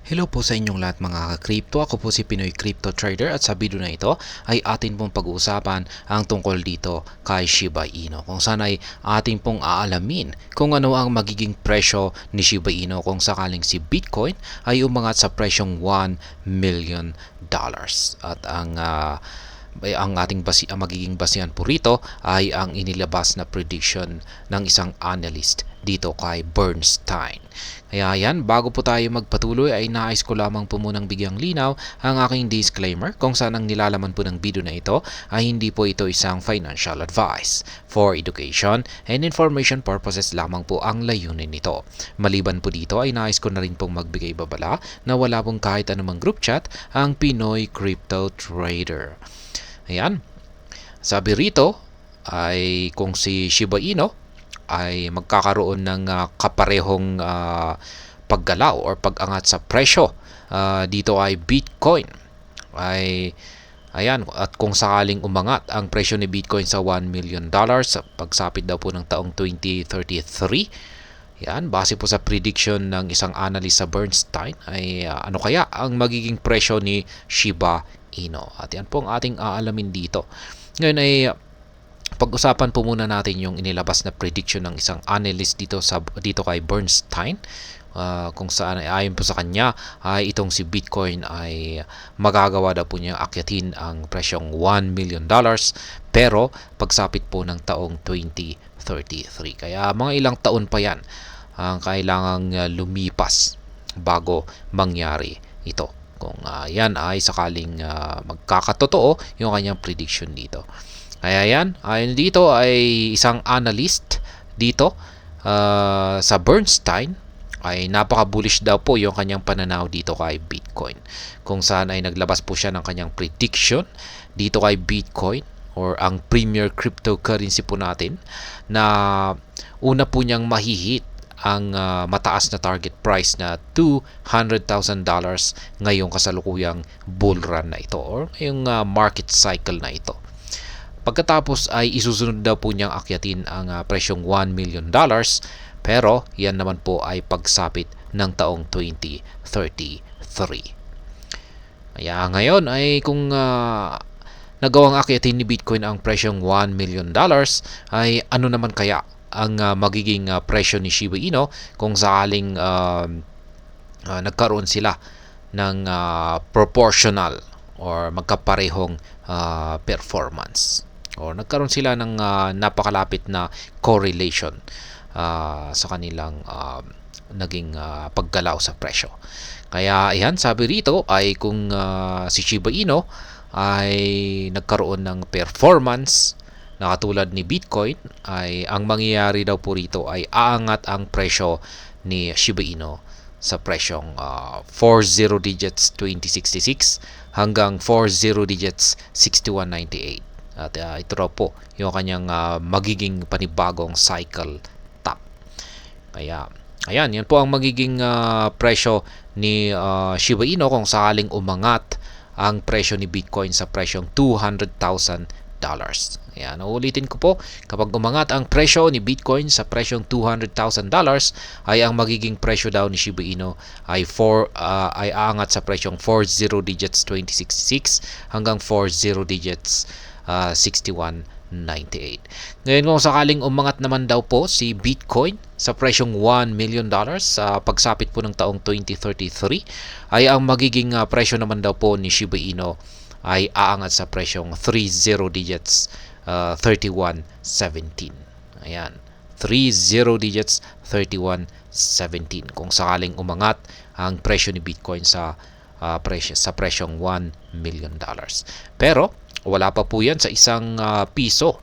Hello po sa inyong lahat mga ka-crypto. Ako po si Pinoy Crypto Trader at sa video na ito ay atin pong pag-uusapan ang tungkol dito kay Shiba Inu. Kung saan ay atin pong aalamin kung ano ang magiging presyo ni Shiba Inu kung sakaling si Bitcoin ay umangat sa presyong $1 million. At ang ang magiging basihan po rito ay ang inilabas na prediction ng isang analyst dito kay Bernstein. Kaya yan, bago po tayo magpatuloy ay nais ko lamang po munang bigyang linaw ang aking disclaimer kung saan ang nilalaman po ng video na ito ay hindi po ito isang financial advice. For education and information purposes lamang po ang layunin nito. Maliban po dito ay nais ko na rin pong magbigay babala na wala pong kahit anumang group chat ang Pinoy Crypto Trader. Ayan, sabi rito ay kung si Shiba Inu ay magkakaroon ng kaparehong paggalaw or pag-angat sa presyo dito ay Bitcoin ay ayan, at kung sakaling umangat ang presyo ni Bitcoin sa $1 million sa pagsapit daw po ng taong 2033. Yan, base po sa prediction ng isang analyst sa Bernstein ay ano kaya ang magiging presyo ni Shiba Inu. At yan po ang ating aalamin dito. Ngayon ay pag-usapan po muna natin yung inilabas na prediction ng isang analyst dito kay Bernstein. Kung saan ay ayon po sa kanya ay itong si Bitcoin ay magagawa daw po niya akyatin ang presyong $1 million pero pagsapit po ng taong 2033. Kaya mga ilang taon pa yan ang kailangang lumipas bago mangyari ito. Kung yan ay sakaling magkakatotoo yung kanyang prediction dito. Kaya yan, ayon dito ay isang analyst dito sa Bernstein ay napaka-bullish daw po yung kanyang pananaw dito kay Bitcoin. Kung saan ay naglabas po siya ng kanyang prediction dito kay Bitcoin or ang premier cryptocurrency po natin na una po niyang mahihit ang mataas na target price na $200,000 ngayong kasalukuyang bull run na ito or ngayong market cycle na ito. Pagkatapos ay isusunod daw po niyang akyatin ang presyong $1 million pero yan naman po ay pagsapit ng taong 2033. Kaya ngayon ay kung nagawang akyatin ni Bitcoin ang presyong $1 million ay ano naman kaya ang magiging presyo ni Shiba Inu kung sakaling nagkaroon sila ng proportional or magkaparehong performance or nagkaroon sila ng napakalapit na correlation sa kanilang naging paggalaw sa presyo. Kaya ayan, sabi rito ay kung si Shiba Inu ay nagkaroon ng performance na katulad ni Bitcoin ay ang mangyayari daw po rito ay aangat ang presyo ni Shiba Inu sa presyong 40 digits 2066 hanggang 40 digits 6198. At ito raw po yung kanyang magiging panibagong cycle top. Kaya ayan, yan po ang magiging presyo ni Shiba Inu kung sakaling umangat ang presyo ni Bitcoin sa presyong $200,000. Ayan, uulitin ko po, kapag umangat ang presyo ni Bitcoin sa presyong $200,000 ay ang magiging presyo daw ni Shiba Inu ay aangat sa presyong 40 digits 2066 hanggang 40 digits 6198. Ngayon kung sakaling umangat naman daw po si Bitcoin sa presyong $1 million sa pagsapit po ng taong 2033 ay ang magiging presyo naman daw po ni Shiba Inu ay aangat sa presyong 30 digits 3117. Ayan, 30 digits 3117 kung sakaling umangat ang presyo ni Bitcoin sa presyong $1 million. Pero wala pa po yan sa isang piso.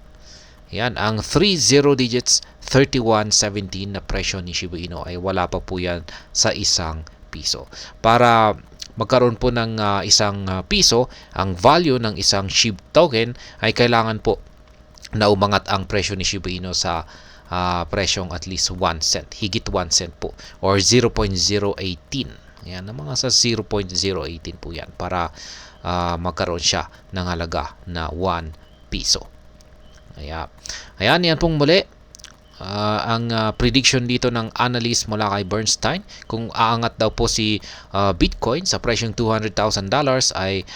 Yan, ang 30 digits 3117 na presyo ni Shiba Inu ay wala pa po yan sa isang piso. Para magkaroon po ng isang piso, ang value ng isang SHIB token ay kailangan po na umangat ang presyo ni Shiba Inu sa presyong at least 1 cent, higit 1 cent po, or 0.018. Yan, mga sa 0.018 po yan para magkaroon siya ng halaga na 1 piso. Ayan, yan pong muli ang prediction dito ng analyst mula kay Bernstein, kung aangat daw po si Bitcoin sa presyong $200,000 ay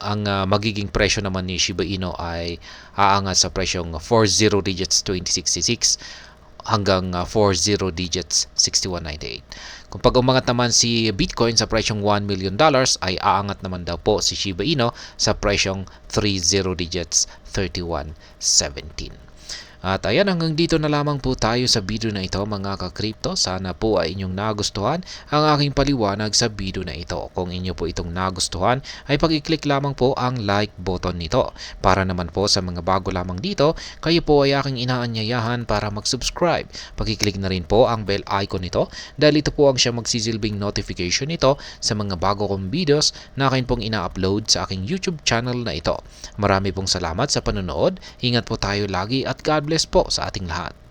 ang magiging presyo naman ni Shiba Inu ay aangat sa presyong 40 digits 2066 hanggang 40 digits 6198. Kung pag umangat naman si Bitcoin sa presyong $1 million ay aangat naman daw po si Shiba Inu sa presyong 30 digits 3117. At ayan, hanggang dito na lamang po tayo sa video na ito mga ka-crypto. Sana po ay inyong nagustuhan ang aking paliwanag sa video na ito. Kung inyo po itong nagustuhan ay pag-i-click lamang po ang like button nito. Para naman po sa mga bago lamang dito, kayo po ay aking inaanyayahan para mag-subscribe. Pag-i-click na rin po ang bell icon nito dahil ito po ang siya magsisilbing notification nito sa mga bago kong videos na akin pong ina-upload sa aking YouTube channel na ito. Marami pong salamat sa panonood. Ingat po tayo lagi at God bless po sa ating lahat.